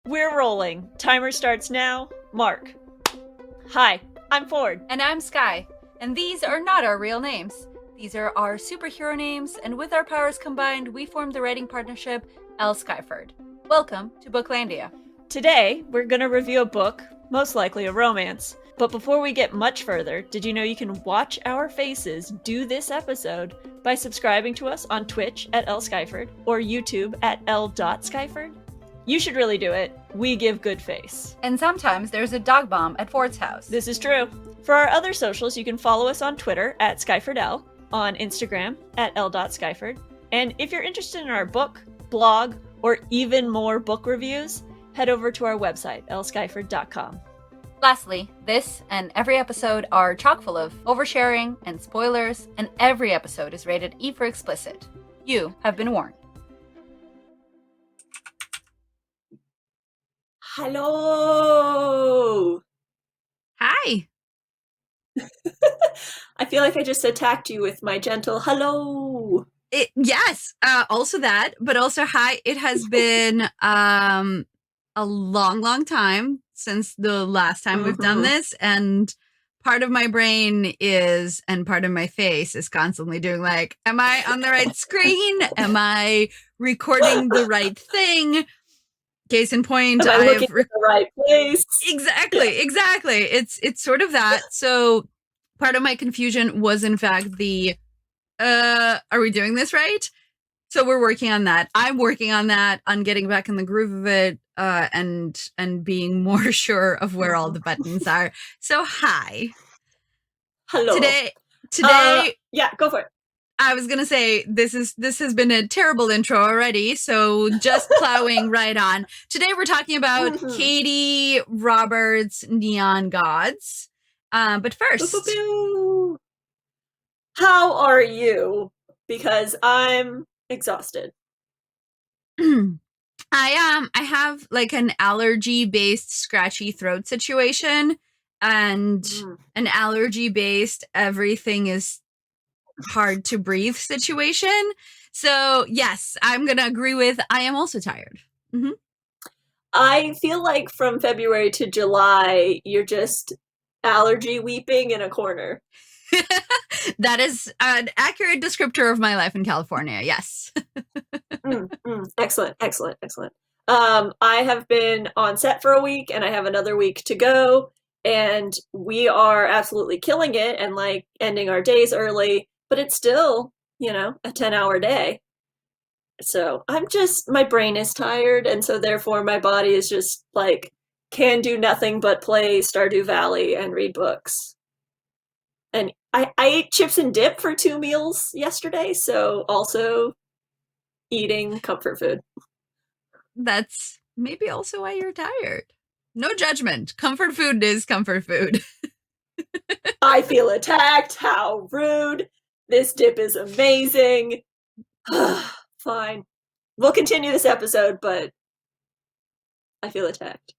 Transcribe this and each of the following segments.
We're rolling. Timer starts now. Mark. Hi, I'm Ford. And I'm Sky. And these are not our real names. These are our superhero names, and with our powers combined, we formed the writing partnership L. Skyford. Welcome to Booklandia. Today, we're going to review a book, most likely a romance. But before we get much further, did you know you can watch our faces do this episode by subscribing to us on Twitch at L. Skyford or YouTube at L.Skyford? You should really do it. We give good face. And sometimes there's a dog bomb at Ford's house. This is true. For our other socials, you can follow us on Twitter at SkyfordL, on Instagram at L.Skyford. And if you're interested in our book, blog, or even more book reviews, head over to our website, lskyford.com. Lastly, this and every episode are chock full of oversharing and spoilers, and every episode is rated E for explicit. You have been warned. Hello! Hi! I feel like I just attacked you with my gentle hello! Yes, also that, but also hi. It has been a long time since the last time we've done this, and part of my brain is, and part of my face is constantly doing like, am I on the right screen? Am I recording the right thing? Case in point, Am I looking at the right place? Exactly. It's sort of that. So part of my confusion was in fact the are we doing this right? So we're working on that. I'm working on that, on getting back in the groove of it, and being more sure of where all the buttons are. So hi. Hello. Today yeah, go for it. I was gonna say this has been a terrible intro already, so just plowing right on. Today we're talking about Katee Robert's Neon Gods. But first, how are you? Because I'm exhausted. I have like an allergy-based scratchy throat situation, and an allergy-based everything is hard to breathe situation. So yes, I'm gonna agree with I am also tired. I feel like from February to July, you're just allergy weeping in a corner. That is an accurate descriptor of my life in California. Yes. Excellent. I have been on set for a week, and I have another week to go, and we are absolutely killing it and like ending our days early, but it's still, a 10-hour day. So my brain is tired, and so therefore my body is just like, can do nothing but play Stardew Valley and read books. And I ate chips and dip for 2 meals yesterday, so also eating comfort food. That's maybe also why you're tired. No judgment. Comfort food is comfort food. I feel attacked. How rude. This dip is amazing. Fine. We'll continue this episode, but I feel attacked.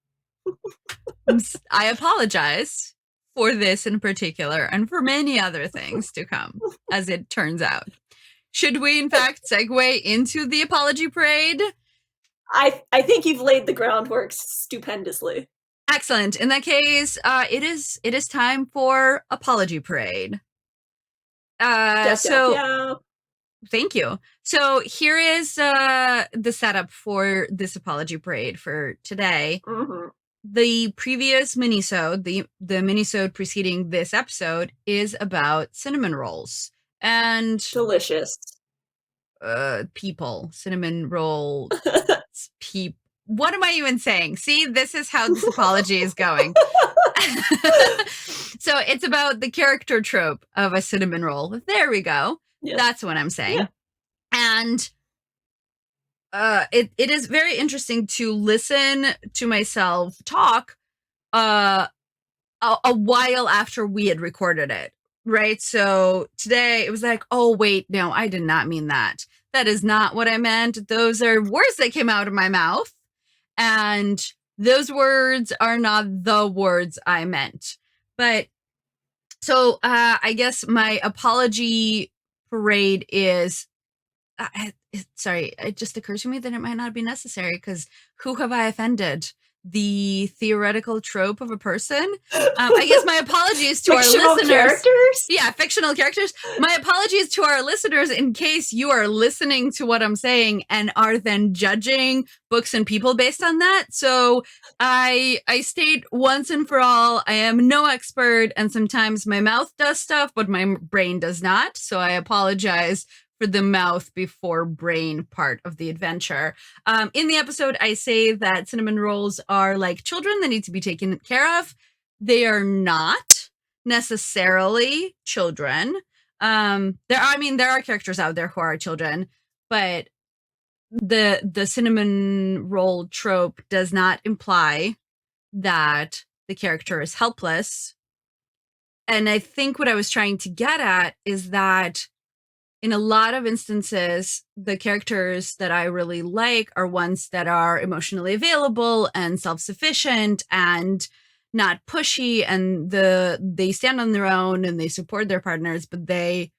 I apologize for this in particular and for many other things to come, as it turns out. Should we, in fact, segue into the apology parade? I think you've laid the groundwork stupendously. Excellent. In that case, it is time for apology parade. Thank you. So here is the setup for this apology parade for today. The previous minisode, the minisode preceding this episode, is about cinnamon rolls and delicious. People, cinnamon roll. What am I even saying? See, this is how this apology is going. So it's about the character trope of a cinnamon roll. There we go. Yes. That's what I'm saying. Yeah. And it is very interesting to listen to myself talk a while after we had recorded it, right? So today it was like, oh, wait, no, I did not mean that. That is not what I meant. Those are words that came out of my mouth. And those words are not the words I meant. But so I guess my apology parade is sorry, it just occurs to me that it might not be necessary because who have I offended? The theoretical trope of a person. I guess my apologies to our Fictional listeners. characters? Yeah, fictional characters. My apologies to our listeners in case you are listening to what I'm saying and are then judging books and people based on that. So I state once and for all, I am no expert, and sometimes my mouth does stuff, but my brain does not. So I apologize for the mouth before brain part of the adventure. In the episode, I say that cinnamon rolls are like children that need to be taken care of. They are not necessarily children. There are characters out there who are children, but the cinnamon roll trope does not imply that the character is helpless. And I think what I was trying to get at is that in a lot of instances, the characters that I really like are ones that are emotionally available and self-sufficient and not pushy, and they stand on their own and they support their partners, but they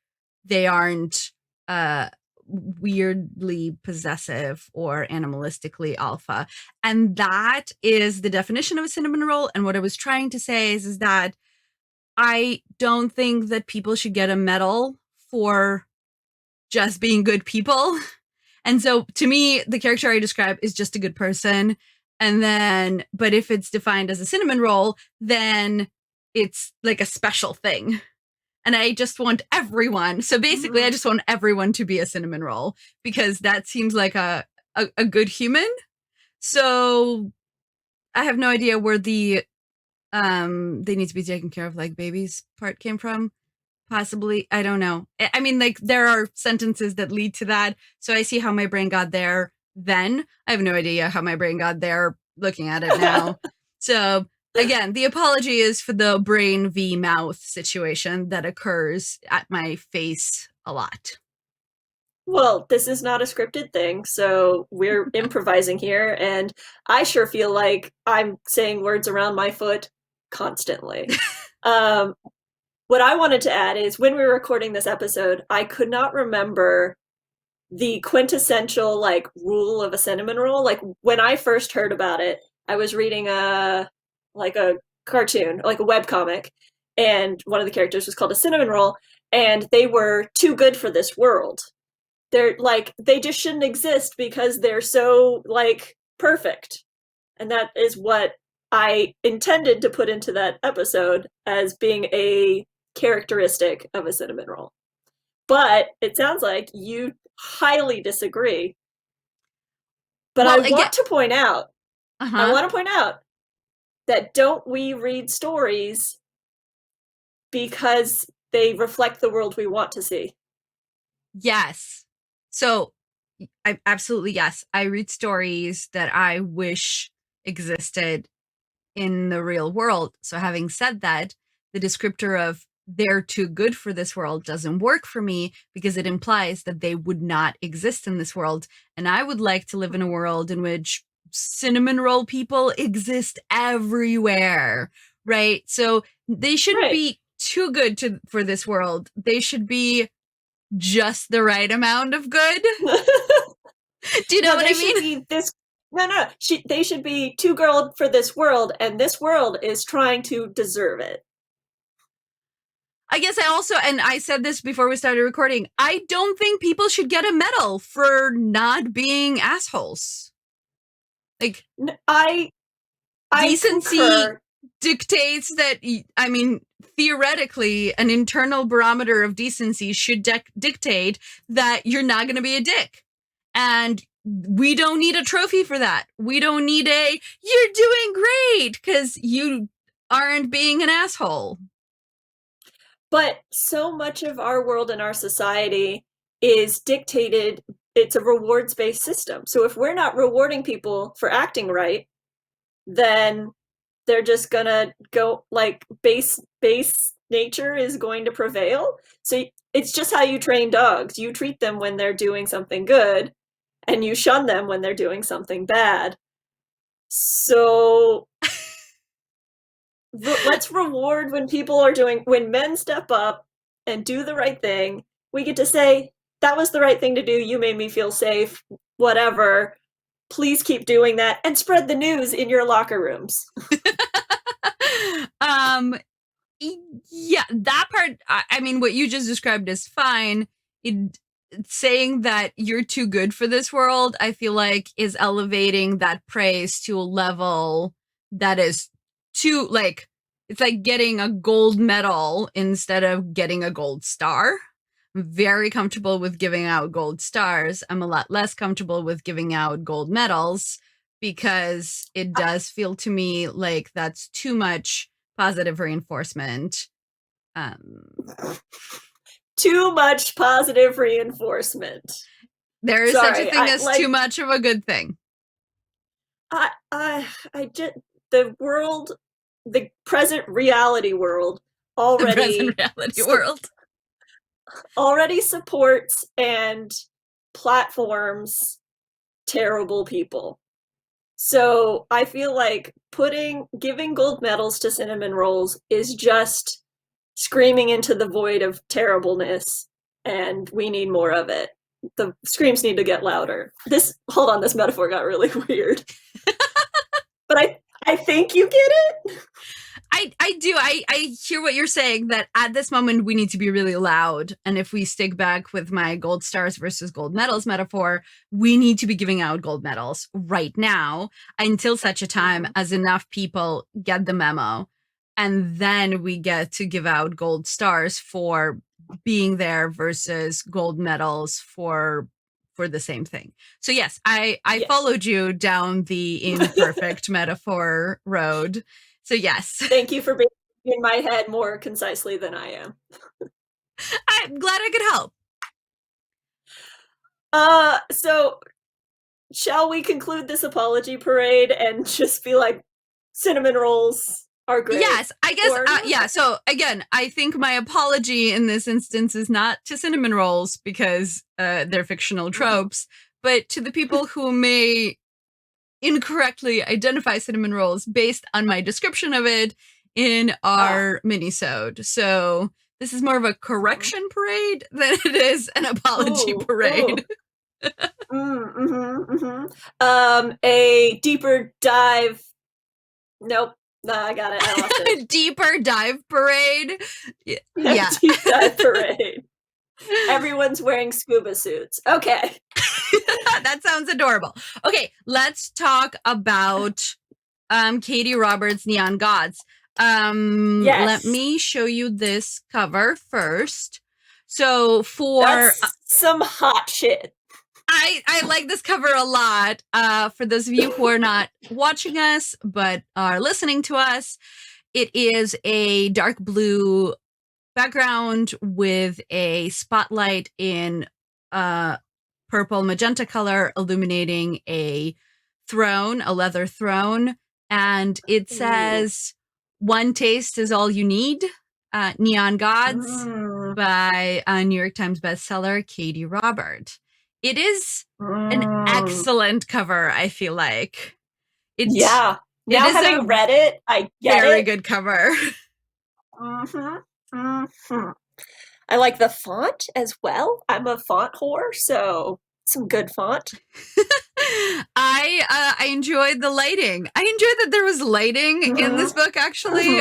aren't uh weirdly possessive or animalistically alpha. And that is the definition of a cinnamon roll. And what I was trying to say is that I don't think that people should get a medal for just being good people. And so to me, the character I describe is just a good person. And then, but if it's defined as a cinnamon roll, then it's like a special thing. And I just want everyone. So basically, I just want everyone to be a cinnamon roll because that seems like a good human. So I have no idea where the they need to be taken care of like babies part came from. Possibly, I don't know. I mean, like there are sentences that lead to that, so I see how my brain got there. Then I have no idea how my brain got there. Looking at it now, so again, the apology is for the brain v mouth situation that occurs at my face a lot. Well, this is not a scripted thing, so we're improvising here, and I sure feel like I'm saying words around my foot constantly. Um, what I wanted to add is when we were recording this episode, I could not remember the quintessential like rule of a cinnamon roll. Like when I first heard about it, I was reading a cartoon, like a web comic, and one of the characters was called a cinnamon roll, and they were too good for this world. They're like they just shouldn't exist because they're so like perfect. And that is what I intended to put into that episode as being a characteristic of a cinnamon roll. But it sounds like you highly disagree. But I Well, again, want to point out, uh I huh. want to point out that don't we read stories because they reflect the world we want to see? Yes. So, I absolutely yes. I read stories that I wish existed in the real world. So, having said that, the descriptor of they're too good for this world doesn't work for me because it implies that they would not exist in this world. And I would like to live in a world in which cinnamon roll people exist everywhere, right? So, they shouldn't Right. be too good for this world. They should be just the right amount of good. Do you know No, what they I should mean? be this. No, no, they should be too girl for this world, and this world is trying to deserve it. I guess I also, and I said this before we started recording, I don't think people should get a medal for not being assholes. Like, I decency concur. dictates that, I mean, theoretically, an internal barometer of decency should dictate that you're not going to be a dick. And we don't need a trophy for that. We don't need you're doing great because you aren't being an asshole. But so much of our world and our society is dictated, it's a rewards based system. So if we're not rewarding people for acting right, then they're just gonna go like base nature is going to prevail. So it's just how you train dogs. You treat them when they're doing something good and you shun them when they're doing something bad. So let's reward when people are doing when men step up and do the right thing. We get to say that was the right thing to do. You made me feel safe. Whatever. Please keep doing that and spread the news in your locker rooms. um, yeah, that part. I mean, what you just described is fine. Saying that you're too good for this world, I feel like, is elevating that praise to a level that is too, like, it's like getting a gold medal instead of getting a gold star. I'm very comfortable with giving out gold stars. I'm a lot less comfortable with giving out gold medals because it does feel to me like that's too much positive reinforcement. Um, Too much positive reinforcement. there is such a Sorry, thing I as too like much of a good thing. I just the world, the present reality world The present already reality world. already supports and platforms terrible people. So I feel like giving gold medals to cinnamon rolls is just screaming into the void of terribleness, and we need more of it. The screams need to get louder. Hold on, this metaphor got really weird. But I think you get it. I do. I hear what you're saying, that at this moment we need to be really loud. And if we stick back with my gold stars versus gold medals metaphor, we need to be giving out gold medals right now until such a time as enough people get the memo. And then we get to give out gold stars for being there versus gold medals for the same thing. So yes, I Yes. followed you down the imperfect metaphor road. So yes. Thank you for being in my head more concisely than I am. I'm glad I could help. So shall we conclude this apology parade and just be like, cinnamon rolls are great? Yes, I guess, Or yeah. So again, I think my apology in this instance is not to cinnamon rolls because they're fictional tropes, but to the people who may incorrectly identify cinnamon rolls based on my description of it in our mini-sode. So this is more of a correction parade than it is an apology parade. A deeper dive. Nope. Nah, I got it. I lost it. Deeper dive parade. Yeah. Deep dive parade. Everyone's wearing scuba suits. Okay. That sounds adorable. Okay, let's talk about Katee Roberts' Neon Gods. Yes. Let me show you this cover first. So That's some hot shit. I like this cover a lot. For those of you who are not watching us but are listening to us, it is a dark blue background with a spotlight in purple magenta color illuminating a throne, a leather throne, and it says, "One taste is all you need." Neon Gods by New York Times bestseller Katee Robert. It is an excellent cover, I feel like. Yeah. It Now is having read it, I get very it. good cover. I like the font as well. I'm a font whore, so some good font. I enjoyed the lighting. I enjoyed that there was lighting in this book, actually,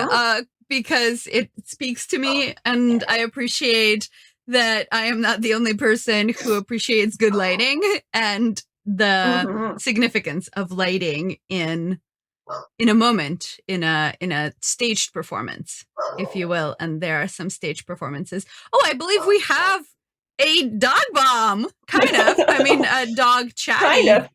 because it speaks to me, and I appreciate that I am not the only person who appreciates good lighting and the significance of lighting in a moment, in a staged performance, if you will. And there are some staged performances. Oh, I believe we have a dog bomb, kind of. I mean, a dog chatty Kind of.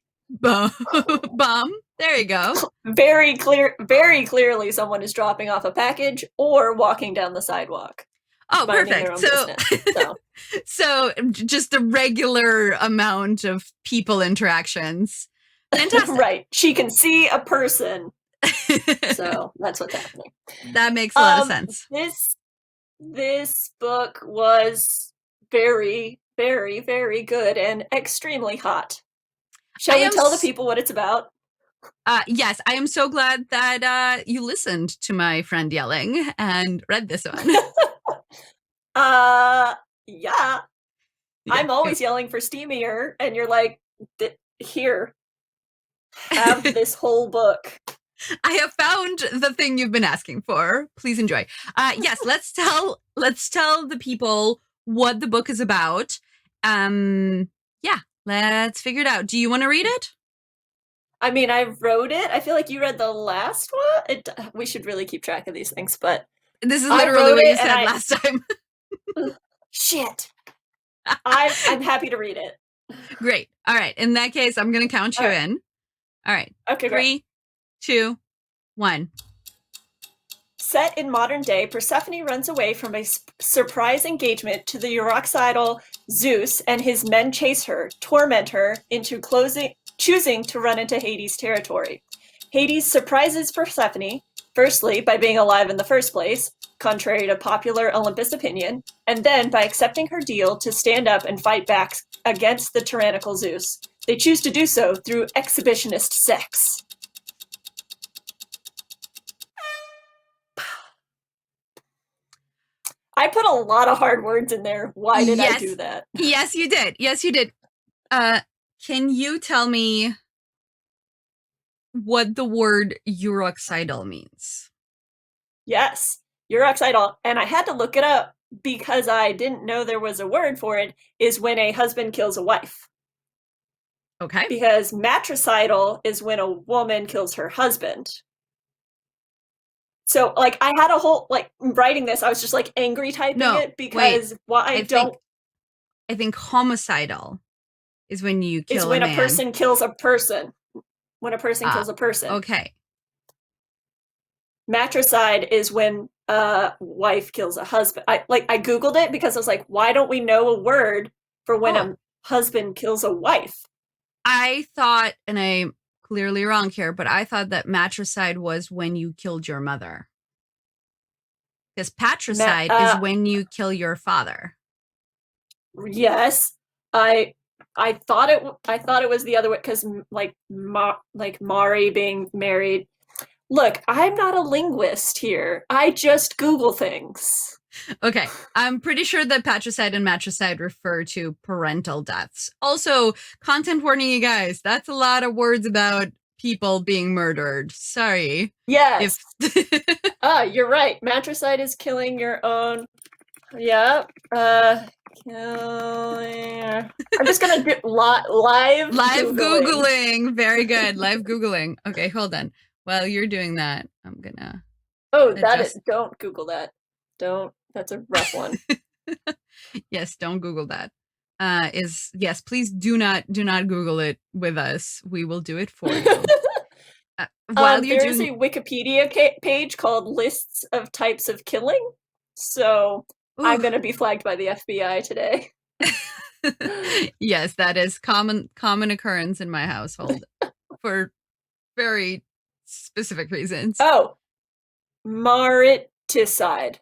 bomb. There you go. Very clearly someone is dropping off a package or walking down the sidewalk. Oh, perfect. So just a regular amount of people interactions. Fantastic. Right. She can see a person. So that's what's happening. That makes a lot of sense. This book was very, very, very good and extremely hot. Shall we tell the people what it's about? Yes, I am so glad that you listened to my friend yelling and read this one. Yeah. Yeah. I'm always yelling for steamier, and you're like, here, have this whole book. I have found the thing you've been asking for. Please enjoy. Yes, let's tell the people what the book is about. Yeah, let's figure it out. Do you want to read it? I mean, I wrote it. I feel like you read the last one. We should really keep track of these things, but This is I literally wrote what you it, and said I last time. shit. I'm happy to read it. Great. All right. In that case, I'm gonna count All you right. in. All right. Okay, great. 3, 2, 1. Set in modern day, Persephone runs away from a surprise engagement to the Euryxidal Zeus, and his men chase her, torment her, into choosing to run into Hades' territory. Hades surprises Persephone, firstly by being alive in the first place, contrary to popular Olympus opinion, and then by accepting her deal to stand up and fight back against the tyrannical Zeus. They choose to do so through exhibitionist sex. I put a lot of hard words in there. Why did I do that? Yes, you did. Yes, you did. Can you tell me what the word Euryxidal means? Yes, Euryxidal. And I had to look it up because I didn't know there was a word for it, is when a husband kills a wife. Okay. Because matricidal is when a woman kills her husband. So, like, I had a whole, like, writing this, I was just, like, angry typing it because I think homicidal is when you is kill a when a man. person kills a person. When a person kills a person. Okay. Matricide is when a wife kills a husband. I Googled it because I was like, why don't we know a word for when a husband kills a wife? I thought, and I'm clearly wrong here, but I thought that matricide was when you killed your mother. Because patricide is when you kill your father. Yes, I thought it was the other way because like Mari being married. Look, I'm not a linguist here. I just Google things. Okay, I'm pretty sure that patricide and matricide refer to parental deaths. Also, content warning, you guys, that's a lot of words about people being murdered. Sorry. Yes. You're right. Matricide is killing your own. Yeah. Killing. I'm just gonna do live Googling. Very good. Live Googling. Okay, hold on. While you're doing that, I'm gonna. Oh, don't Google that. Don't. That's a rough one. Yes, don't Google that. Yes, please do not Google it with us. We will do it for you. While you're there's a Wikipedia page called Lists of Types of Killing. So I'm gonna be flagged by the FBI today. Yes, that is common occurrence in my household for very specific reasons. Oh, mariticide.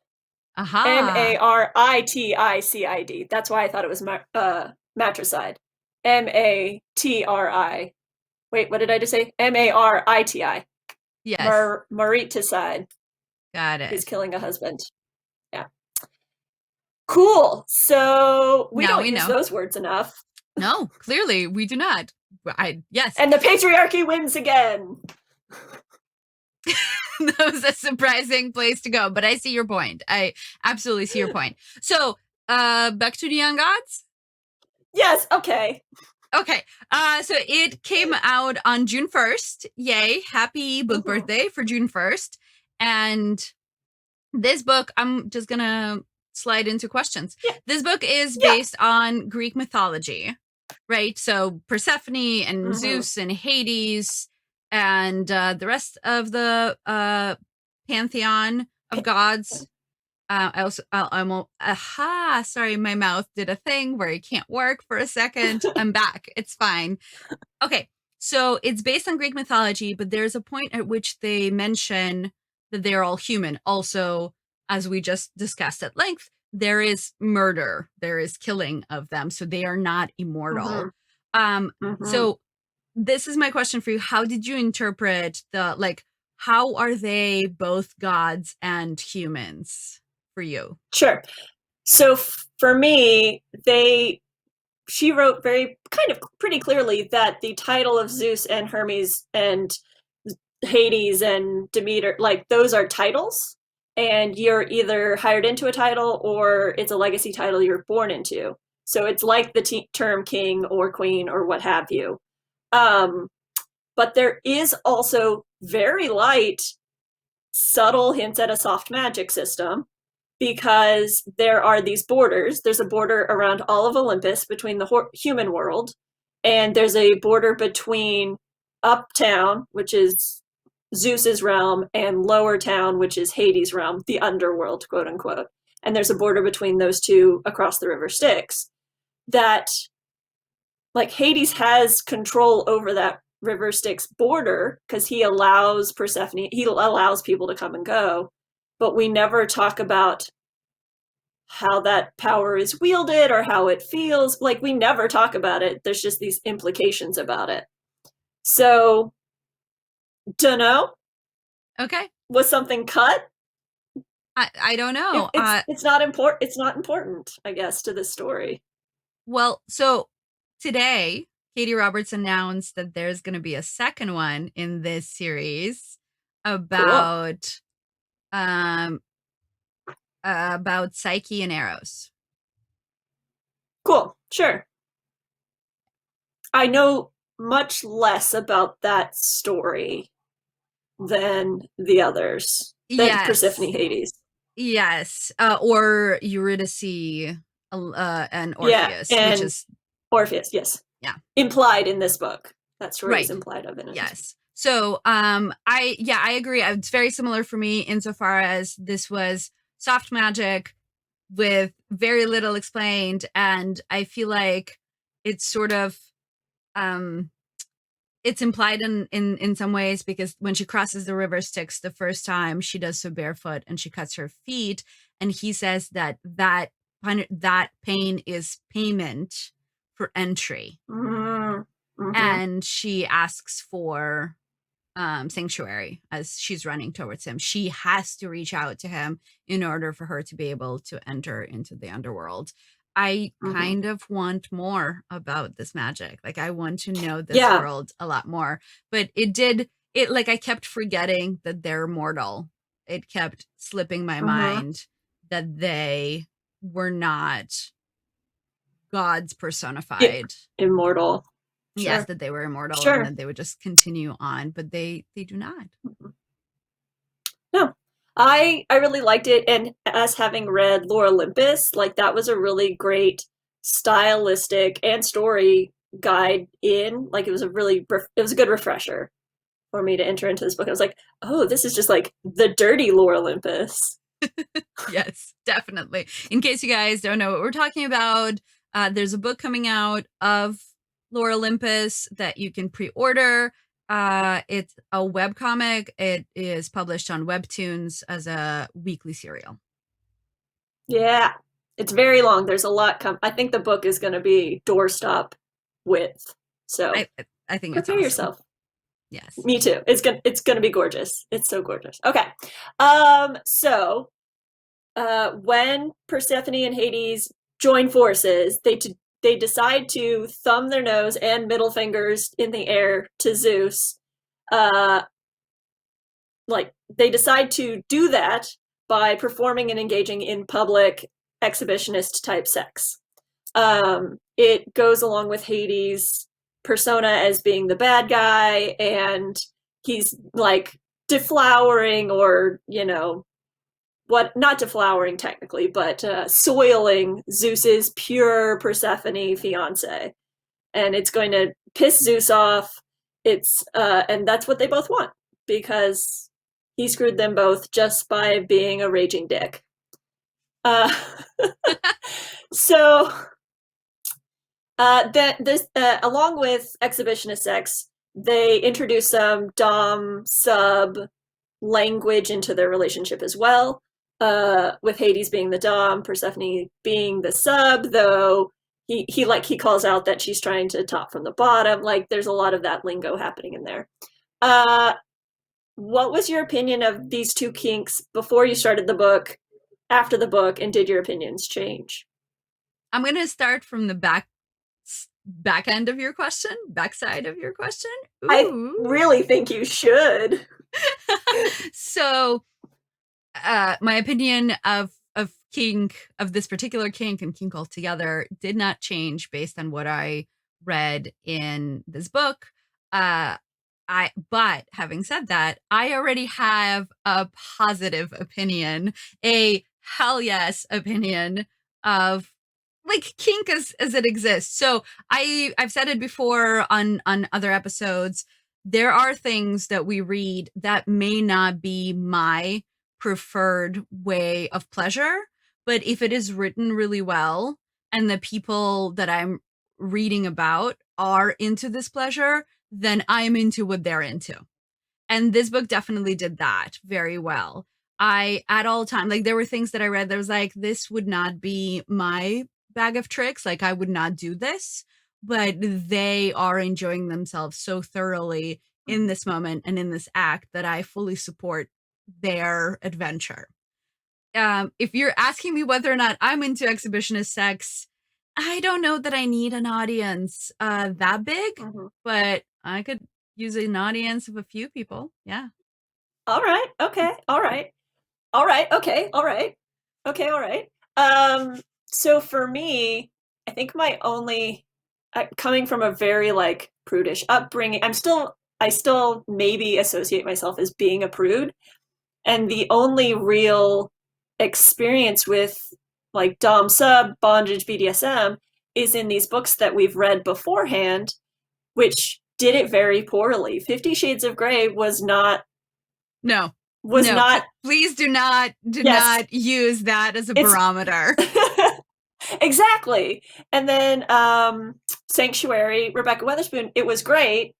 Aha. Mariticid. That's why I thought it was matricide. Matri. Wait, what did I just say? Mariti. Yes. Mariticide. Got it. Is killing a husband. Yeah. Cool. So we don't use those words enough. No, clearly we do not. Yes. And the patriarchy wins again. That was a surprising place to go, but I see your point. I absolutely see your point. So, back to the Young Gods? Yes, okay. Okay. So it came out on June 1st. Yay. Happy book birthday for June 1st. And this book, I'm just gonna slide into questions. Yeah. This book is based on Greek mythology, right? So Persephone and Zeus and Hades and the rest of the pantheon of gods. Sorry, my mouth did a thing where it can't work for a second. I'm back. It's fine. Okay. So it's based on Greek mythology, but there's a point at which they mention that they're all human. Also, as we just discussed at length, there is murder, there is killing of them. So they are not immortal. So this is my question for you. How did you interpret how are they both gods and humans for you? Sure. So for me, they she wrote very kind of pretty clearly that the title of Zeus and Hermes and Hades and Demeter, like those are titles, and you're either hired into a title or it's a legacy title you're born into. So it's like the term king or queen or what have you. Um, but there is also very light, subtle hints at a soft magic system because there are these borders. There's a border around all of Olympus between the human world, and there's a border between Uptown, which is Zeus's realm, and Lower Town, which is Hades' realm, the underworld, quote unquote. And there's a border between those two across the river Styx that, like, Hades has control over that river Styx border because he allows Persephone, he allows people to come and go, but we never talk about how that power is wielded or how it feels. Like, we never talk about it. There's just these implications about it. So, dunno. Okay. Was something cut? I don't know. It's not important. It's not important, I guess, to this story. Well, so today, Katee Roberts announced that there's going to be a second one in this series Cool. um about Psyche and Eros. Cool. Sure. I know much less about that story than the others, than Persephone Yes. Hades. Yes. Or Eurydice and Yeah, Orpheus, which and is Orpheus, yes. yeah. Implied in this book. That story is Right. implied of in it. Yes. So I agree. It's very similar for me insofar as this was soft magic with very little explained, and I feel like it's sort of um it's implied in some ways, because when she crosses the river Styx the first time, she does so barefoot and she cuts her feet, and he says that pain is payment for entry, Mm-hmm. and she asks for sanctuary as she's running towards him. She has to reach out to him in order for her to be able to enter into the underworld. I Mm-hmm. kind of want more about this magic. Like, I want to know this Yeah. world a lot more. But it like, I kept forgetting that they're mortal. It kept slipping my Mm-hmm. mind that they were not gods Yeah. personified. Immortal. Yes, Sure. that they were immortal and Sure. that they would just continue on, but they do not. No. I really liked it, and as having read Lore Olympus, like that was a really great stylistic and story guide in. Like, it was it was a good refresher for me to enter into this book. I was like, oh, this is just like the dirty Lore Olympus. Yes, definitely. In case you guys don't know what we're talking about, there's a book coming out of Lore Olympus that you can pre-order. It's a webcomic. It is published on Webtoons as a weekly serial. Yeah. It's very long. There's a lot I think the book is going to be doorstop width. So, I think it's prepare awesome. yourself. Yes. Me too. It's gonna be gorgeous. It's so gorgeous. Okay. So when Persephone and Hades join forces, they decide to thumb their nose and middle fingers in the air to Zeus. Uh, like, they decide to do that by performing and engaging in public exhibitionist type sex. It goes along with Hades' persona as being the bad guy, and he's like deflowering, or what, not deflowering technically, but soiling Zeus's pure Persephone fiance, and it's going to piss Zeus off. And that's what they both want, because he screwed them both just by being a raging dick. Uh, so that this along with exhibitionist sex, they introduce some dom sub language into their relationship as well. With Hades being the dom, Persephone being the sub, though he calls out that she's trying to top from the bottom. Like, there's a lot of that lingo happening in there. Uh, what was your opinion of these two kinks before you started the book, after the book, and did your opinions change? I'm going to start from the back backside of your question. I Ooh. really think you should. So, my opinion of kink, of this particular kink and kink altogether, did not change based on what I read in this book. Uh, but having said that, I already have a positive opinion, a hell yes opinion of like kink as it exists. So I've said it before on other episodes. There are things that we read that may not be my preferred way of pleasure, but if it is written really well and the people that I'm reading about are into this pleasure, then I'm into what they're into. And this book definitely did that very well. I at all time, like there were things that I read that was like, this would not be my bag of tricks. Like I would not do this, but they are enjoying themselves so thoroughly in this moment and in this act that I fully support their adventure. If you're asking me whether or not I'm into exhibitionist sex, I don't know that I need an audience that big, Mm-hmm. but I could use an audience of a few people. Yeah. All right. Okay. All right. All right. Okay. All right. Okay. All right. So for me, I think my only coming from a very like prudish upbringing, I still maybe associate myself as being a prude, and the only real experience with like dom sub bondage BDSM is in these books that we've read beforehand, which did it very poorly. 50 Shades of Grey No. was No, not please do yes. not use that as a It's barometer. exactly. And then Sanctuary, Rebecca Weatherspoon, it was great,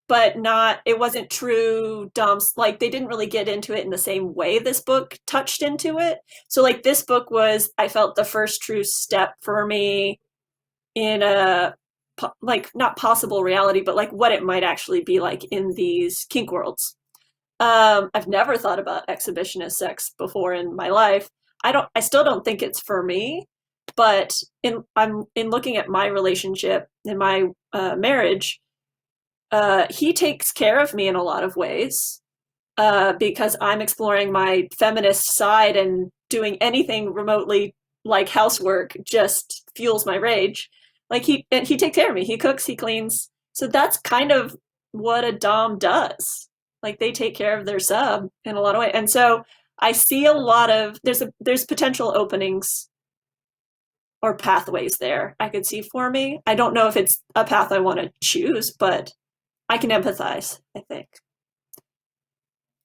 but not it wasn't true Dom's like they didn't really get into it in the same way this book touched into it. So like this book was I felt the first true step for me in a like not possible reality, but like what it might actually be like in these kink worlds. I've never thought about exhibitionist sex before in my life. I still don't think it's for me, but I'm in looking at my relationship in my marriage. He takes care of me in a lot of ways because I'm exploring my feminist side, and doing anything remotely like housework just fuels my rage. Like he takes care of me. He cooks, he cleans. So that's kind of what a dom does. Like they take care of their sub in a lot of ways. And so I see a lot of there's potential openings or pathways there I could see for me. I don't know if it's a path I want to choose, but I can empathize, I think.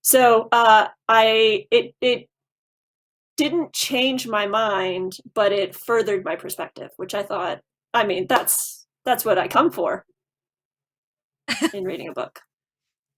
So it didn't change my mind, but it furthered my perspective, which I thought, I mean, that's what I come for in reading a book.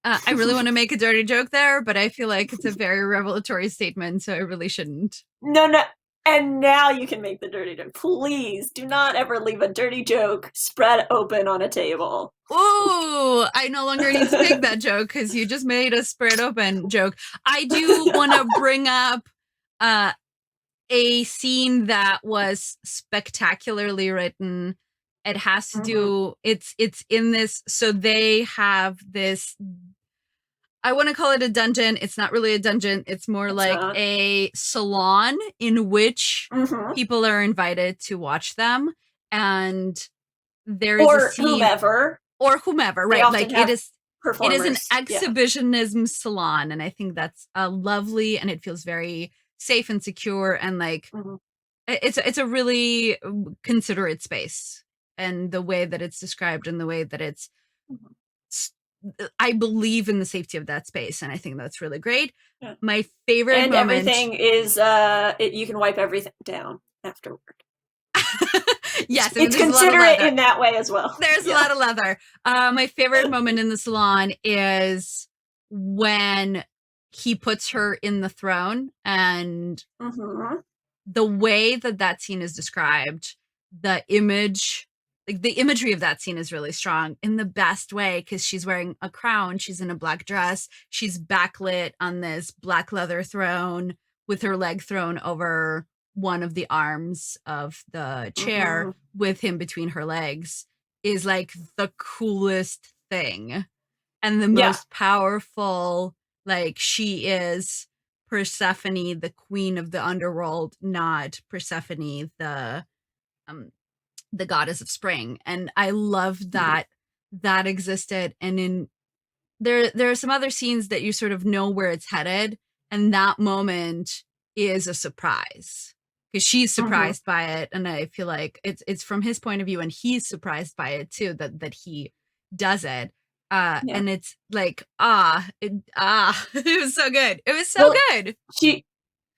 I really want to make a dirty joke there, but I feel like it's a very revelatory statement, so I really shouldn't. No, no. And now you can make the dirty joke. Please do not ever leave a dirty joke spread open on a table. Ooh, I no longer need to make that joke because you just made a spread open joke. I do want to bring up uh, a scene that was spectacularly written. It has to Mm-hmm. do it's in this, so they have this, I want to call it a dungeon. It's not really a dungeon. It's more It's like not. a salon in which Mm-hmm. people are invited to watch them. And there is a Or scene, whomever. or whomever, They right? often Like it have is an performers. Yeah. exhibitionism salon. And I think that's lovely, and it feels very safe and secure, and like Mm-hmm. it's a really considerate space, and the way that it's described and the way that it's, I believe in the safety of that space, and I think that's really great. Yeah. My favorite And moment. everything is you can wipe everything down afterward. Yes, I mean It's there's a lot of considerate leather. in that way as well. There's a Yeah. lot of leather. My favorite moment in the salon is when he puts her in the throne, and Mm-hmm. the way that that scene is described, the image, like the imagery of that scene is really strong in the best way, because she's wearing a crown, she's in a black dress, she's backlit on this black leather throne with her leg thrown over one of the arms of the chair Mm-hmm. with him between her legs. is like the coolest thing and the Yeah. most powerful. Like, she is Persephone, the queen of the underworld, not Persephone, um the goddess of spring. And I love Mhm. that that existed. And in there are some other scenes that you sort of know where it's headed, and that moment is a surprise because she's Mhm. surprised by it, and I feel like it's from his point of view, and he's surprised by it too, that he does it. Yeah. And it's like it was so good. It was so Well, good. she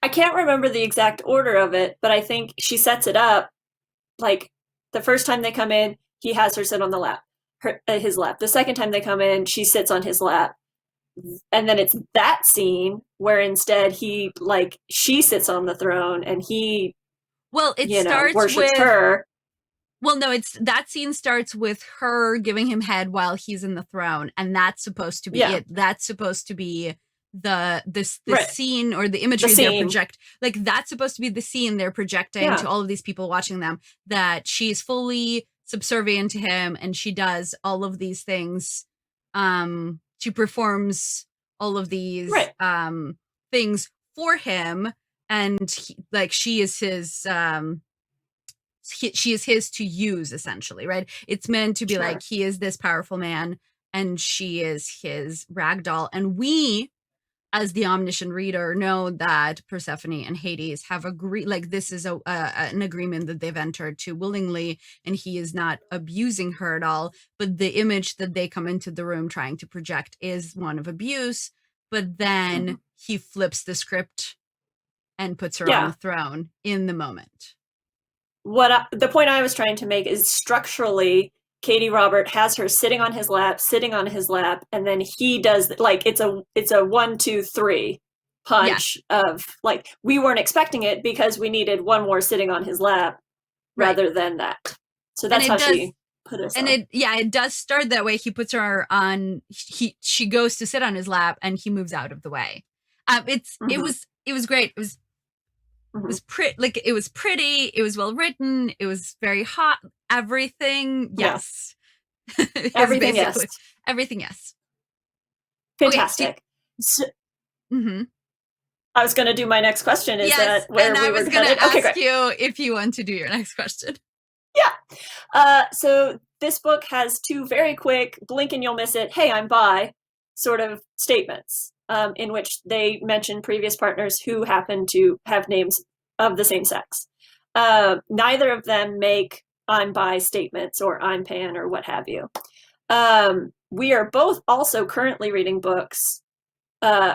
I can't remember the exact order of it, but I think she sets it up like the first time they come in, he has her sit on the lap, his lap. The second time they come in, she sits on his lap. And then it's that scene where instead he like she sits on the throne and he, Well, it you know, starts worships with her. Well, no, it's that scene starts with her giving him head while he's in the throne, and that's supposed to be Yeah, it. That's supposed to be the right. scene or the The imagery they're scene. project like that's supposed to be the scene they're projecting to Yeah. all of these people watching them, that she's fully subservient to him and she does all of these things. She performs all of these Right. things for him, and like she is his she is his to use, essentially, right? It's meant to be like Sure. he is this powerful man and she is his ragdoll. And we, as the omniscient reader, know that Persephone and Hades have agreed, like this is an agreement that they've entered to willingly, and he is not abusing her at all. But the image that they come into the room trying to project is one of abuse. But Mhm. then he flips the script and puts her on the Yeah. throne in the moment. The point I was trying to make is structurally, Katee Robert has her sitting on his lap, and then he does like it's a 1, 2, 3 punch Yes, of like we weren't expecting it because we needed one more sitting on his lap right. rather than that. So And that's it how does she put and herself. it yeah, it does start that way. He puts her on she goes to sit on his lap and he moves out of the way. Hmm. It was great. It Hmm. was pretty, like it was pretty, it was well written, it was very hot, everything. Yeah, Yes. Is everything. Yes, basically everything, yes. Okay, so fantastic. So mhm. I was going to do my next question. Is Yes, that where and I we were was going headed? to Okay, great. ask you if you want to do your next question. Yeah. So this book has two very quick, blink and you'll miss it, hey, I'm bi sort of statements in which they mention previous partners who happen to have names of the same sex. Neither of them make I'm bi statements or I'm pan or what have you. We are both also currently reading books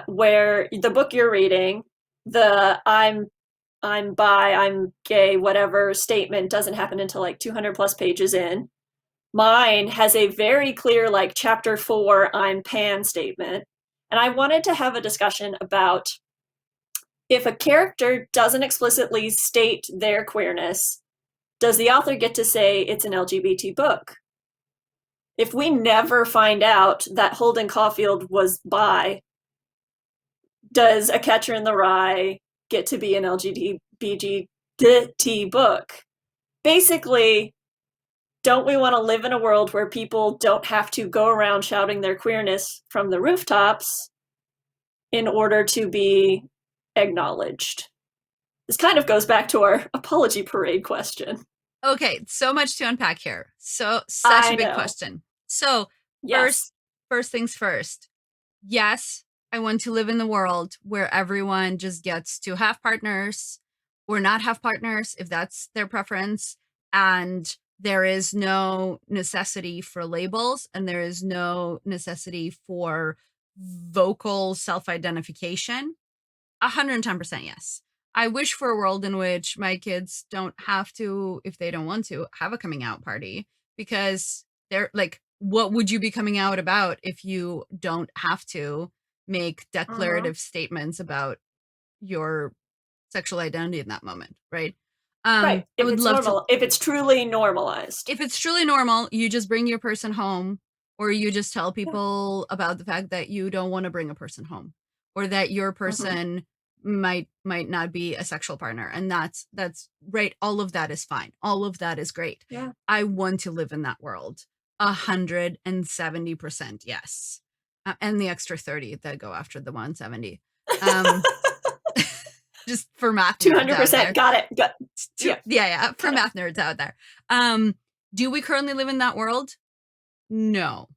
where the book you're reading, the I'm bi, I'm gay, whatever statement doesn't happen until like 200 plus pages in. Mine has a very clear, like, chapter 4, I'm pan statement. And I wanted to have a discussion about if a character doesn't explicitly state their queerness, does the author get to say it's an LGBT book? If we never find out that Holden Caulfield was bi, does A Catcher in the Rye get to be an LGBT book? Basically, don't we want to live in a world where people don't have to go around shouting their queerness from the rooftops in order to be acknowledged? This kind of goes back to our apology parade question. Okay, so much to unpack here. So such a I big know. question. So Yes. first first things first. Yes, I want to live in the world where everyone just gets to have partners or not have partners if that's their preference, and there is no necessity for labels and there is no necessity for vocal self-identification. 110% yes. I wish for a world in which my kids don't have to, if they don't want to, have a coming out party, because they're like, what would you be coming out about if you don't have to make Mm-hmm. declarative statements about your sexual identity in that moment, right? Right. I would love to, If it's truly normalized. if it's truly normal, you just bring your person home, or you just tell Yeah. people about the fact that you don't want to bring a person home, or that your Mm-hmm. person might not be a sexual partner, and that's right. All of that is fine. All of that is great. Yeah. I want to live in that world. 170% yes. And the extra 30 that go after the 170. Um, just for math nerds out 200%. there. Got it. Yeah. Yeah, for Got it. math nerds out there. Do we currently live in that world? No,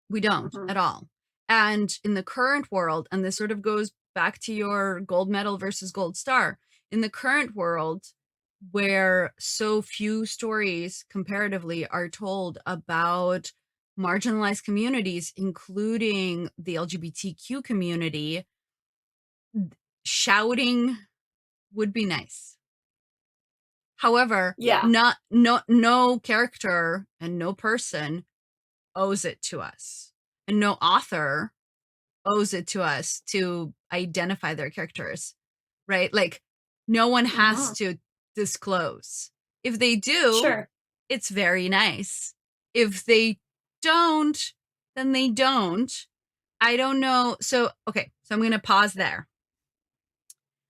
we don't Mm-hmm. at all. And in the current world, and this sort of goes back to your gold medal versus gold star, in the current world, where so few stories comparatively are told about marginalized communities, including the LGBTQ community, shouting would be nice. However, Yeah. no character and no person owes it to us. And no author owes it to us to identify their characters, right? Like, no one has Mm-hmm. to disclose. If they do, Sure. it's very nice. If they don't, then they don't. I don't know. So, okay, so I'm going to pause there.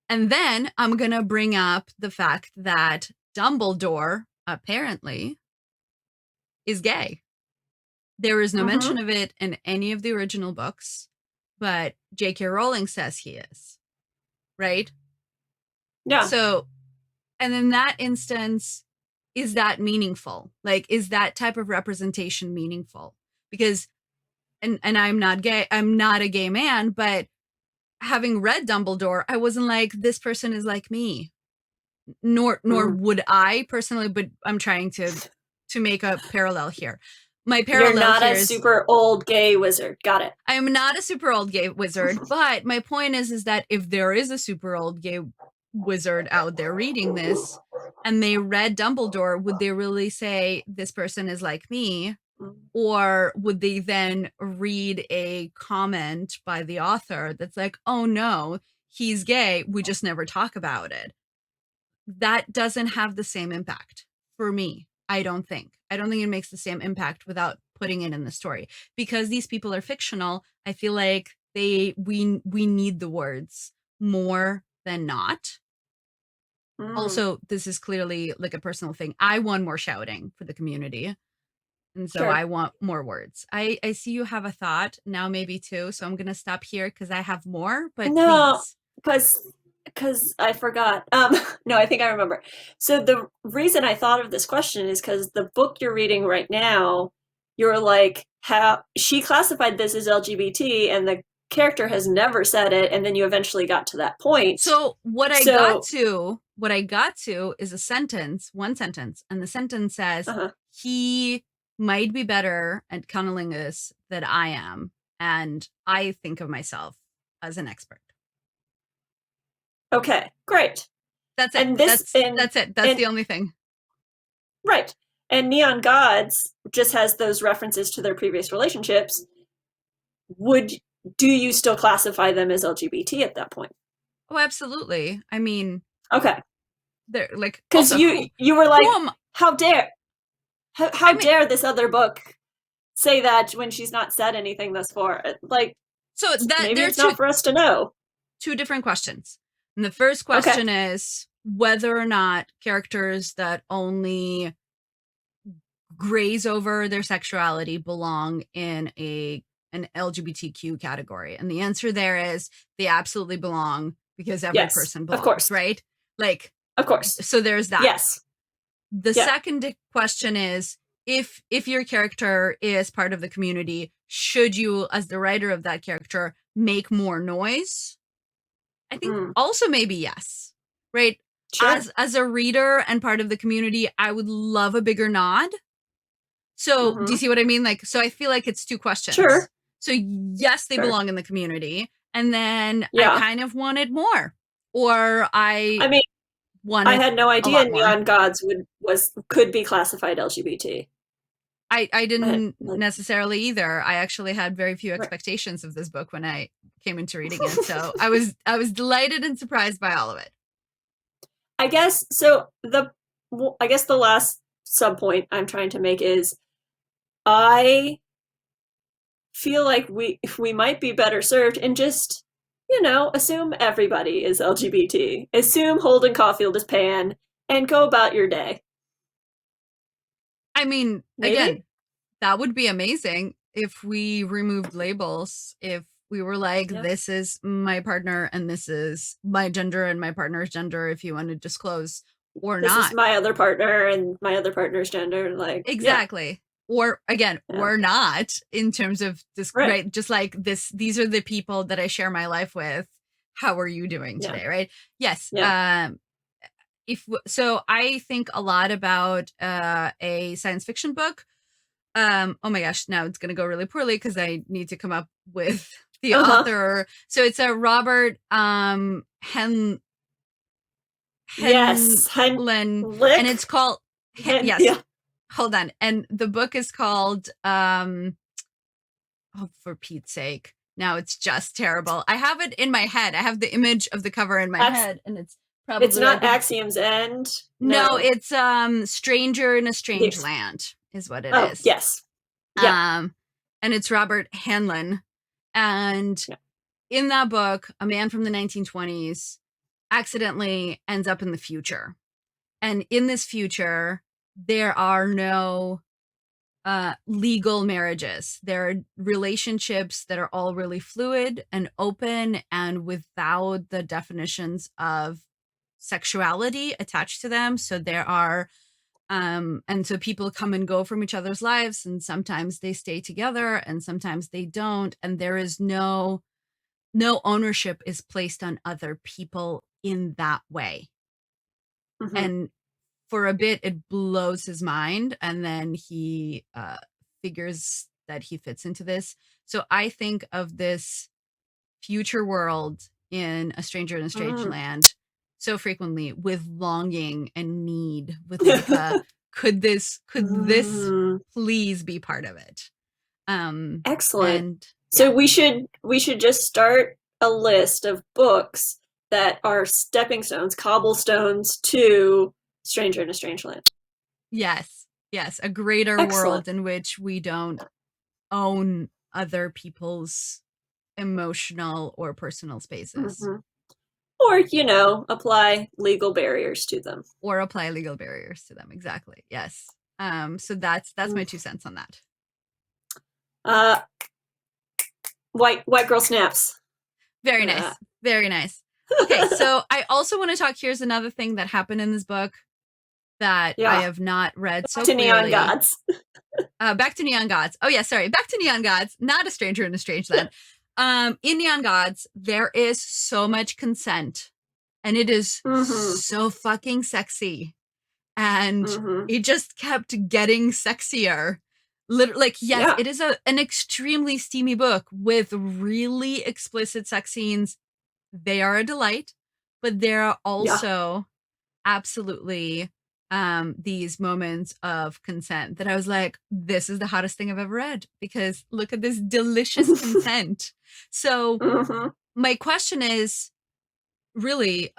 And then I'm going to bring up the fact that Dumbledore apparently is gay. There is no Mm-hmm. mention of it in any of the original books, but J.K. Rowling says he is, right? Yeah. So, and in that instance, is that meaningful? Like, is that type of representation meaningful? Because, and I'm not gay, I'm not a gay man, but having read Dumbledore, I wasn't like, this person is like me. Nor Mm. would I personally, but I'm trying to make a parallel here. My You're parallel not here a is super old gay wizard. Got it. I am not a super old gay wizard, but my point is that if there is a super old gay wizard out there reading this and they read Dumbledore, would they really say this person is like me? Mm. Or would they then read a comment by the author that's like, oh no, he's gay, we just never talk about it? That doesn't have the same impact for me. I don't think. I don't think it makes the same impact without putting it in the story. Because these people are fictional, I feel like we need the words more than not. Mm. Also, this is clearly like a personal thing. I want more shouting for the community. And so Sure. I want more words. I see you have a thought now, maybe two. So I'm gonna stop here because I have more, but No, please. because I forgot. No, I think I remember. So the reason I thought of this question is because the book you're reading right now, you're like, how she classified this as LGBT, and the character has never said it, and then you eventually got to that point. So So, what I got to is a sentence, one sentence, and the sentence says uh-huh. he might be better at cunnilingus than I am, and I think of myself as an expert. Okay, great. That's it. And this That's it. That's and the only thing. right. And Neon Gods just has those references to their previous relationships. Would do you still classify them as LGBT at that point? Oh, absolutely. I mean, Okay. they're like Because also you were who like, am how dare I how mean, dare this other book say that when she's not said anything thus far? Like, so that maybe there are it's not for us to know. two different questions. And the first Okay. question is whether or not characters that only graze over their sexuality belong in an LGBTQ category. And the answer there is they absolutely belong because every Yes. person Of belongs, course. right? Like, Of course. so there's that. Yes. The Yeah. second question is if your character is part of the community, should you, as the writer of that character, make more noise? I think Mm. also maybe yes. Right? Sure. As a reader and part of the community, I would love a bigger nod. So, do you Mm-hmm. see what I mean? Like, so I feel like it's two questions. Sure. So, yes, they Sure. belong in the community. And then I Yeah. kind of wanted more, or I I mean, I wanted had no a idea lot more. Neon Gods could be classified LGBT. I I, didn't like, necessarily either. I actually had very few right. expectations of this book when I came into reading it. So I was delighted and surprised by all of it. I guess so. I guess the last sub point I'm trying to make is I feel like we might be better served in just assume everybody is LGBT. Assume Holden Caulfield is pan and go about your day. I mean, again, Maybe? that would be amazing if we removed labels. If we were like, Yeah. this is my partner and this is my gender and my partner's gender, if you want to disclose or This is not. my other partner and my other partner's gender. Like, yeah, Exactly. Or again, yeah. or not in terms of this, Right. right? Just like this, these are the people that I share my life with. How are you doing Yeah. today? Right. Yes. Yeah. If so, I think a lot about a science fiction book. Oh my gosh, now it's gonna go really poorly because I need to come up with the Uh-huh. author. So it's a Robert Yes. Henlin, and it's Lick. called yes. Yeah. Hold on, and the book is called oh, for Pete's sake. Now it's just terrible. I have it in my head. I have the image of the cover in my Ax- head, and it's it's probably right. not Axiom's End. No, No. it's Stranger in a Strange Yes. Land is what it Oh, is. yes. Yeah. Um, and it's Robert Hanlon. And Yeah. in that book, a man from the 1920s accidentally ends up in the future. And in this future, there are no legal marriages. There are relationships that are all really fluid and open and without the definitions of sexuality attached to them. So there are and so people come and go from each other's lives, and sometimes they stay together and sometimes they don't, and there is no ownership is placed on other people in that way. Hmm. And for a bit it blows his mind, and then he figures that he fits into this. So I think of this future world in A Stranger in a Strange Mm. Land so frequently with longing and need, with like a could this Mm. please be part of it? Excellent. And So yeah. we should just start a list of books that are stepping stones, cobblestones to Stranger in a Strange Land. Yes. Yes, a greater Excellent. world in which we don't own other people's emotional or personal spaces Hmm. Or, apply legal barriers to them. or apply legal barriers to them. Exactly. Yes. So that's Mm. my 2 cents on that. Uh, white girl snaps. Very Uh, nice. Very nice. Okay, so I also want to talk. Here's another thing that happened in this book that I yeah. have not read Back so to Neon clearly. Gods. Back to Neon Gods. Oh yeah, sorry. Back to Neon Gods. Not A Stranger in a Strange Land. In Neon Gods, there is so much consent, and it is Hmm. so fucking sexy, and Hmm. it just kept getting sexier. Literally, like yes, Yeah. it is an extremely steamy book with really explicit sex scenes. They are a delight, but there are Yeah. also absolutely these moments of consent that I was like, this is the hottest thing I've ever read because look at this delicious consent. So Hmm. my question is really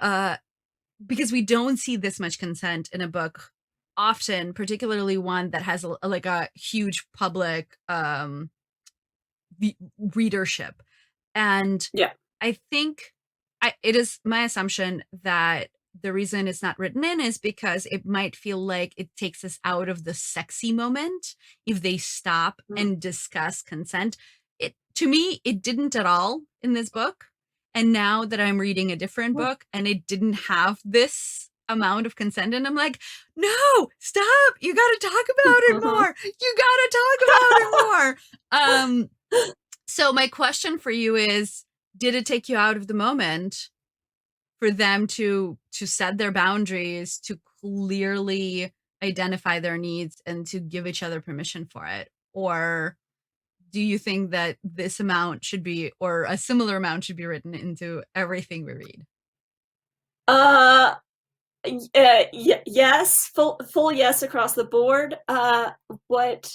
because we don't see this much consent in a book often, particularly one that has like a huge public readership. And Yeah. I think it is my assumption that the reason it's not written in is because it might feel like it takes us out of the sexy moment if they stop and discuss consent. It to me, it didn't at all in this book. And now that I'm reading a different book and it didn't have this amount of consent, and I'm like, no, stop! You got to talk about it Hmm. more. You got to talk about it more. So my question for you is, did it take you out of the moment for them to set their boundaries, to clearly identify their needs and to give each other permission for it? Or do you think that this amount should be or a similar amount should be written into everything we read? Uh, yes, full yes across the board. What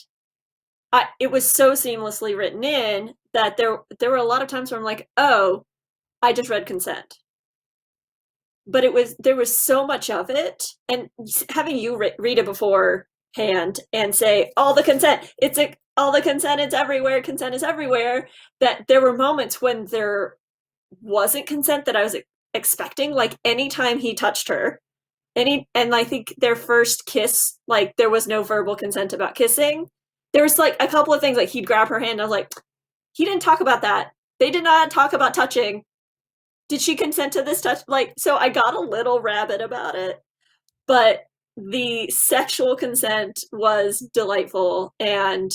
it was so seamlessly written in that there were a lot of times where I'm like, oh, I just read consent. But there was so much of it, and having you read it beforehand and say all the consent, all the consent, it's everywhere, consent is everywhere. That there were moments when wasn't consent that I was expecting. Like anytime he touched her, and I think their first kiss, like there was no verbal consent about kissing. There was like a couple of things, like he'd grab her hand. And I was like, he didn't talk about that. They did not talk about touching. Did she consent to this touch? Like, so I got a little rabid about it, but the sexual consent was delightful and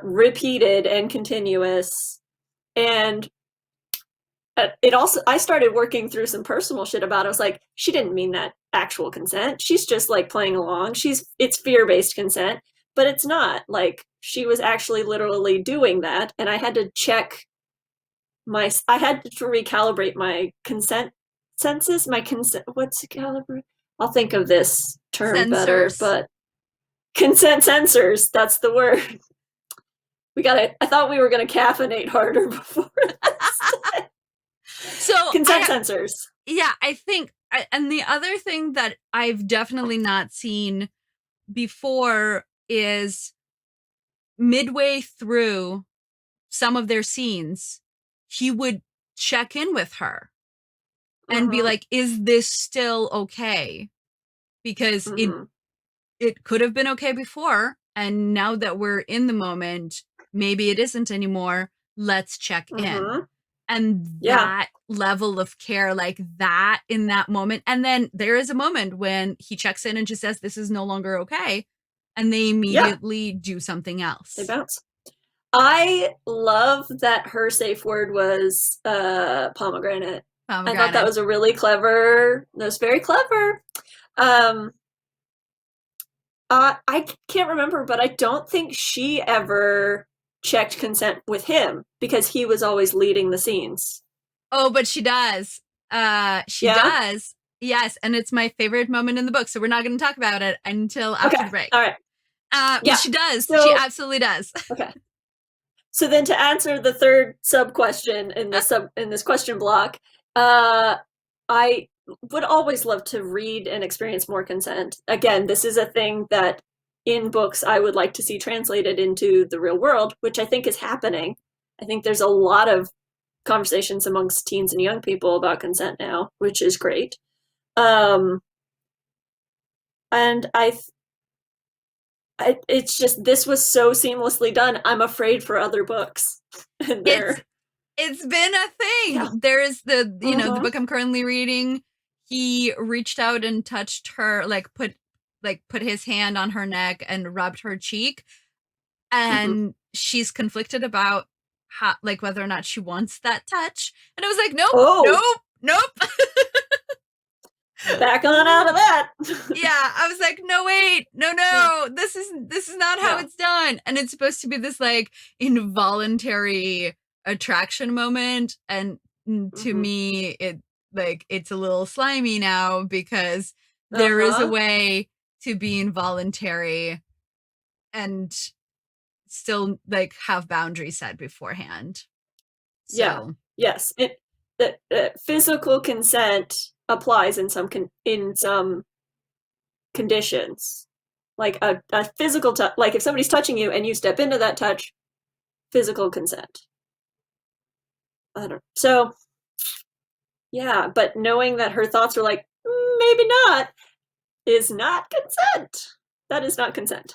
repeated and continuous. And it also, I started working through some personal shit about it. I was like, she didn't mean that actual consent. She's just like playing along. It's fear-based consent, but it's not. Like, she was actually literally doing that. And I had to I had to recalibrate my consent census, my consent, what's the caliber? I'll think of this term better, Censors. but consent sensors, that's the word. I thought we were going to caffeinate harder before this. So Consent sensors. Yeah, I think, and the other thing that I've definitely not seen before is midway through some of their scenes, he would check in with her and be Mm-hmm. like, is this still okay? Because Mm-hmm. it could have been okay before, and now that we're in the moment, maybe it isn't anymore. Let's check in. Mm-hmm. And Yeah. that level of care, like that in that moment. And then there is a moment when he checks in and just says, this is no longer okay. And they Yeah. immediately do something They else. bounce. I love that her safe word was pomegranate. I thought that Pomegranate. was a really clever. That was very clever. Um, I can't remember, but I don't think she ever checked consent with him because he was always leading the scenes. Oh, but she does. She Yeah? does. Yes. And it's my favorite moment in the book. So we're not going to talk about it until after Okay. the break. All right. But Yeah. she does. She So, absolutely does. okay. So then to answer the third sub question in this question block, I would always love to read and experience more consent. Again, this is a thing that in books I would like to see translated into the real world, which I think is happening. I think there's a lot of conversations amongst teens and young people about consent now, which is great. Um, and it's just this was so seamlessly done. I'm afraid for other books, and It's they're it's been a yeah. thing. There is the Mm-hmm. book I'm currently reading. He reached out and touched her, put his hand on her neck and rubbed her cheek, Mm-hmm. and she's conflicted about how, like, whether or not she wants that touch. And I was like, nope, Oh, nope, nope. back on out of that. Yeah, I was like, no, wait, no, Yeah. no, this is not how Yeah. it's done. And it's supposed to be this like involuntary attraction moment. And to Mm-hmm. me, it's a little slimy now because there is a Uh-huh. way to be involuntary and still like have boundaries set beforehand. Yeah. So Yes. Physical consent applies in some conditions. Like a physical touch, like if somebody's touching you and you step into that touch, physical consent. I don't. So yeah, but knowing that her thoughts were like maybe not is not consent. That is not consent.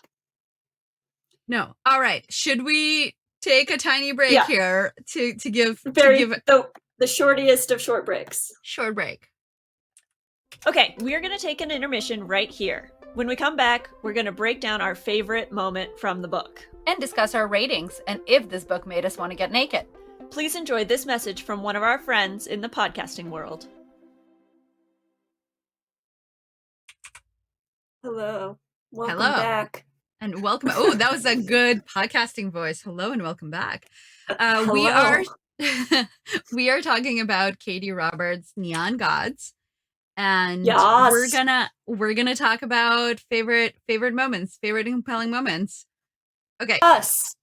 no. All right. Should we take a tiny break Yeah. here to Very give the shortest of short breaks. short break? Okay, we're going to take an intermission right here. When we come back, we're going to break down our favorite moment from the book and discuss our ratings and if this book made us want to get naked. Please enjoy this message from one of our friends in the podcasting world. Hello. Welcome Hello. back. And welcome. Oh, that was a good podcasting voice. Hello and welcome back. We Hello. are we are talking about Katee Roberts' Neon Gods. And Yes. we're gonna talk about favorite moments, favorite compelling moments. Okay. Yes.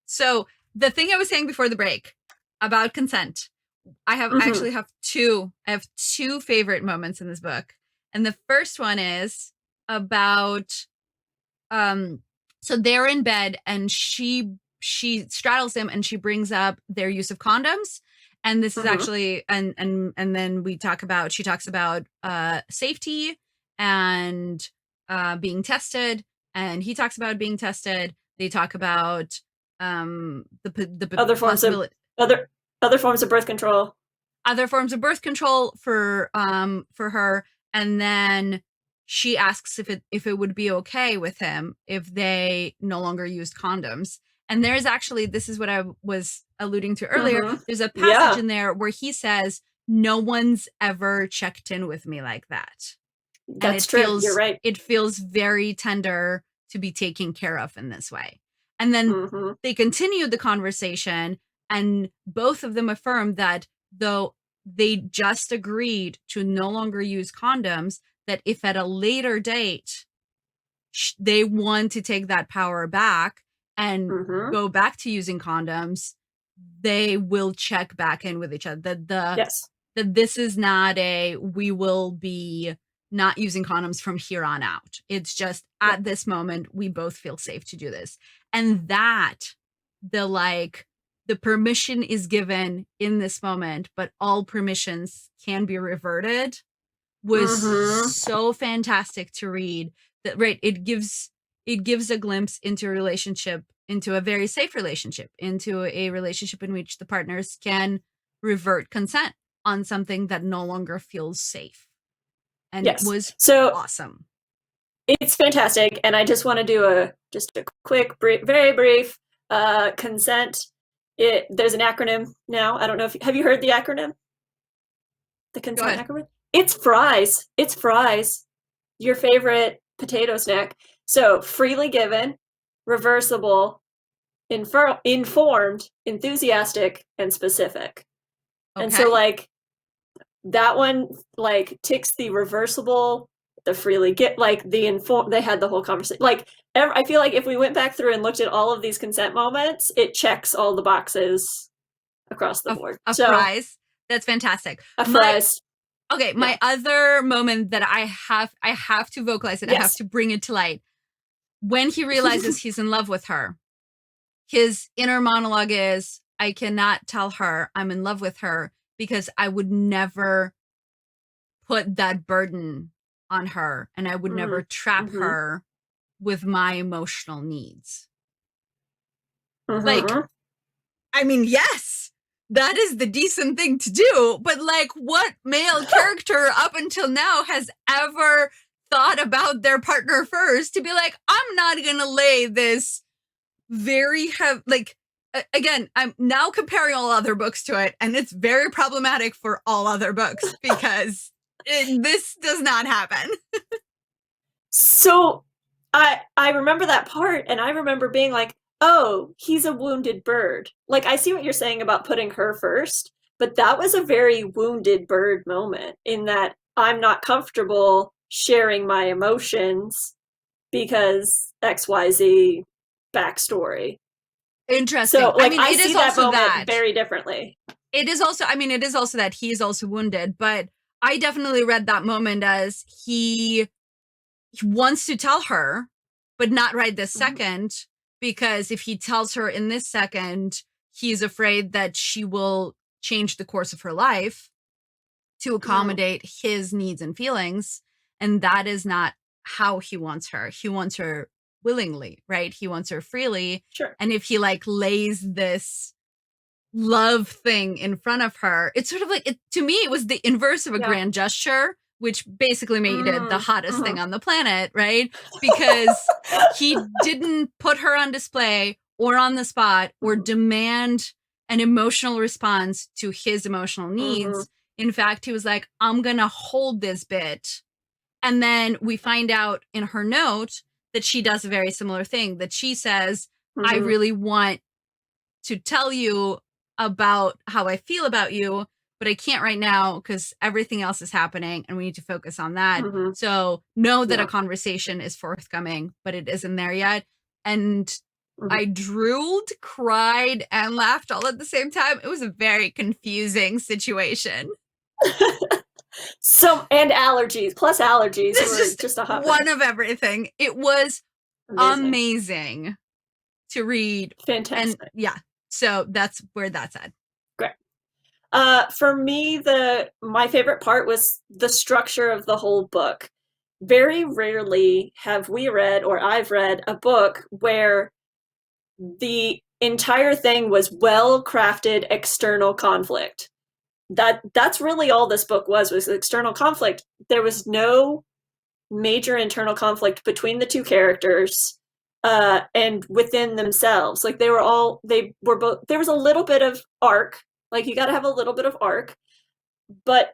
So the thing I was saying before the break about consent, I actually have two. I have two favorite moments in this book. And the first one is about so they're in bed and she straddles him and she brings up their use of condoms And this is Mm-hmm. actually, and then she talks about safety and being tested, and he talks about being tested. They talk about the Other forms of possibility, other other forms of birth control. other forms of birth control for her, and then she asks if it would be okay with him if they no longer used condoms. And there's actually, this is what I was alluding to earlier, Mm-hmm. there's a passage Yeah, in there where he says, no one's ever checked in with me like that. And that's true. You're right. it feels very tender to be taken care of in this way. And then Mm-hmm. they continued the conversation, and both of them affirmed that though they just agreed to no longer use condoms, that if at a later date they want to take that power back and Mm-hmm. go back to using condoms, they will check back in with each other. Yes. That this is not a we will be not using condoms from here on out. It's just Yep. at this moment we both feel safe to do this. And that the like the permission is given in this moment, but all permissions can be reverted was Mm-hmm. so fantastic to read. That right, it gives a glimpse into a relationship, into a very safe relationship, into a relationship in which the partners can revert consent on something that no longer feels safe. And it Yes. was So awesome. it's fantastic, and I just want to do a quick, very brief consent. There's an acronym now. I don't know if have you heard the acronym, the Go consent ahead. acronym. It's fries. It's fries. Your favorite potato snack. So freely given, reversible, informed, enthusiastic, and specific. And so Okay. like that one like ticks the reversible, the freely get like the inform. They had the whole conversation. Like I feel like if we went back through and looked at all of these consent moments, it checks all the boxes across the board. A So fries. That's fantastic. a My fries, okay, yeah, my other moment that I have to vocalize it, I have yes, to bring it to light. When he realizes he's in love with her, his inner monologue is, I cannot tell her I'm in love with her because I would never put that burden on her, and I would mm-hmm. never trap Mm-hmm. her with my emotional needs. Like, Mm-hmm. I mean, yes, that is the decent thing to do, but like, what male character up until now has ever thought about their partner first to be like, I'm not gonna lay this very heavy, like, again, I'm now comparing all other books to it, and it's very problematic for all other books because this does not happen. So I remember that part, and I remember being like, "Oh, he's a wounded bird." Like I see what you're saying about putting her first, but that was a very wounded bird moment in that I'm not comfortable sharing my emotions because XYZ backstory. So, Interesting. I like mean, I it see is that also moment that. very differently. It is also, I mean, it is also that he is also wounded, but I definitely read that moment as he wants to tell her, but not right this Mhm. second, because if he tells her in this second, he's afraid that she will change the course of her life to Mhm. accommodate his needs and feelings. And that is not how he wants her. He wants her willingly, right? He wants her freely. Sure. And if he like lays this love thing in front of her, it's sort of like it, to me it was the inverse of a Yeah. grand gesture, which basically made it the Mm. hottest thing Mhm. on the planet, right? Because he didn't put her on display or on the spot or Mhm. demand an emotional response to his emotional Mhm. needs. In fact, he was like, I'm gonna hold this bit. And then we find out in her note that she does a very similar thing, that she says, I Mhm. really want to tell you about how I feel about you, but I can't right now because everything else is happening and we need to focus on that. Mhm. So know that a Yeah. conversation is forthcoming, but it isn't there yet. And Mhm. I drooled, cried, and laughed all at the same time. It was a very confusing situation. So and allergies plus allergies This were is just a hot one mess. of everything. It was Amazing. amazing to read. And Fantastic. yeah, so that's where that's at. Great. For me, my favorite part was the structure of the whole book. Very rarely have we read, or I've read, a book where the entire thing was well crafted external conflict. That's really all this book was external conflict. There was no major internal conflict between the two characters and within themselves. Like they were both, there was a little bit of arc, like you got to have a little bit of arc, but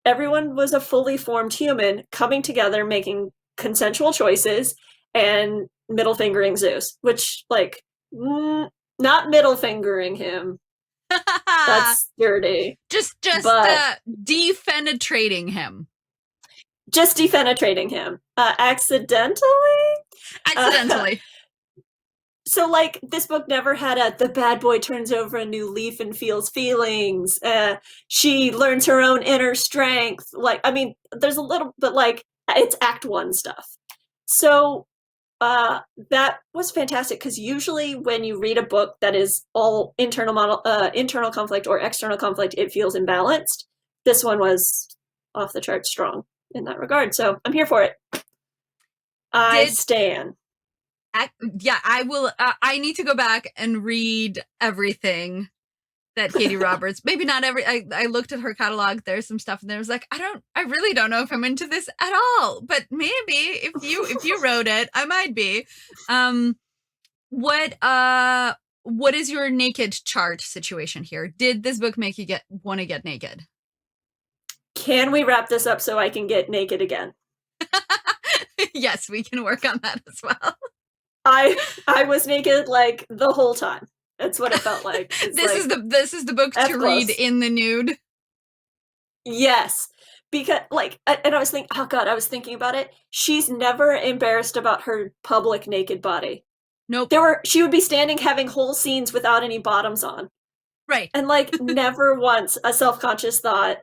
everyone was a fully formed human coming together, making consensual choices, and middle fingering Zeus, which like not middle fingering him. That's dirty. Just but defenetrating him. Just defenetrating him. Accidentally? Accidentally. So, like, this book never had the bad boy turns over a new leaf and feels feelings. She learns her own inner strength. Like, I mean, there's a little, but like, it's Act 1 stuff. So, that was fantastic because usually when you read a book that is all internal conflict or external conflict, it feels imbalanced. This one was off the charts strong in that regard. So I'm here for it. I stand. Yeah, I will. I need to go back and read everything that Katee Roberts. Maybe not every. I looked at her catalog. There's some stuff, and there was like, I really don't know if I'm into this at all. But maybe if you wrote it, I might be. What is your naked chart situation here? Did this book make you want to get naked? Can we wrap this up so I can get naked again? Yes, we can work on that as well. I was naked like the whole time. That's what it felt like. This is the book to read in the nude. Yes, because like, and I was thinking, oh god, I was thinking about it. She's never embarrassed about her public naked body. Nope. She would be standing having whole scenes without any bottoms on. Right. And like never once a self-conscious thought.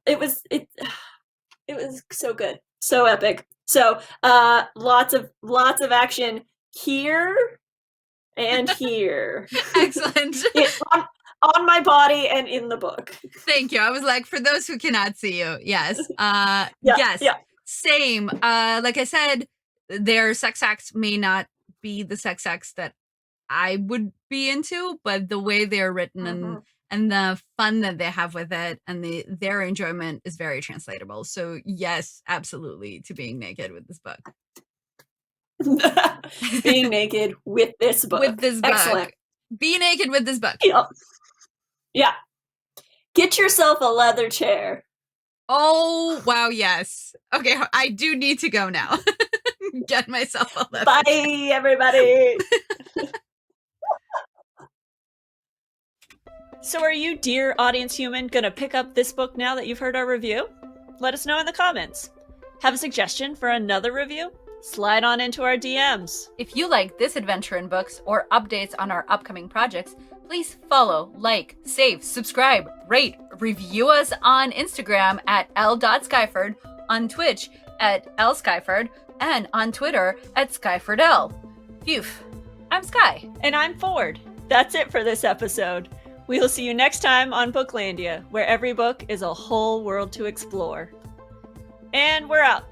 It was so good, so epic. So lots of action here and here. Excellent. on my body and in the book. Thank you. I was like, for those who cannot see you, yes. Yes. Yeah. Same. Like I said, their sex acts may not be the sex acts that I would be into, but the way they're written and the fun that they have with it and their enjoyment is very translatable. So yes, absolutely to being naked with this book. Being naked with this book. With this book. Excellent. Be naked with this book. Yeah. Get yourself a leather chair. Oh, wow, yes. Okay, I do need to go now. Get myself a leather chair. Bye, everybody. So are you, dear audience human, gonna pick up this book now that you've heard our review? Let us know in the comments. Have a suggestion for another review? Slide on into our DMs. If you like this adventure in books or updates on our upcoming projects, please follow, like, save, subscribe, rate, review us on Instagram at l.skyford, on Twitch at lskyford, and on Twitter at skyfordl. Phew. I'm Sky. And I'm Ford. That's it for this episode. We will see you next time on Booklandia, where every book is a whole world to explore. And we're out.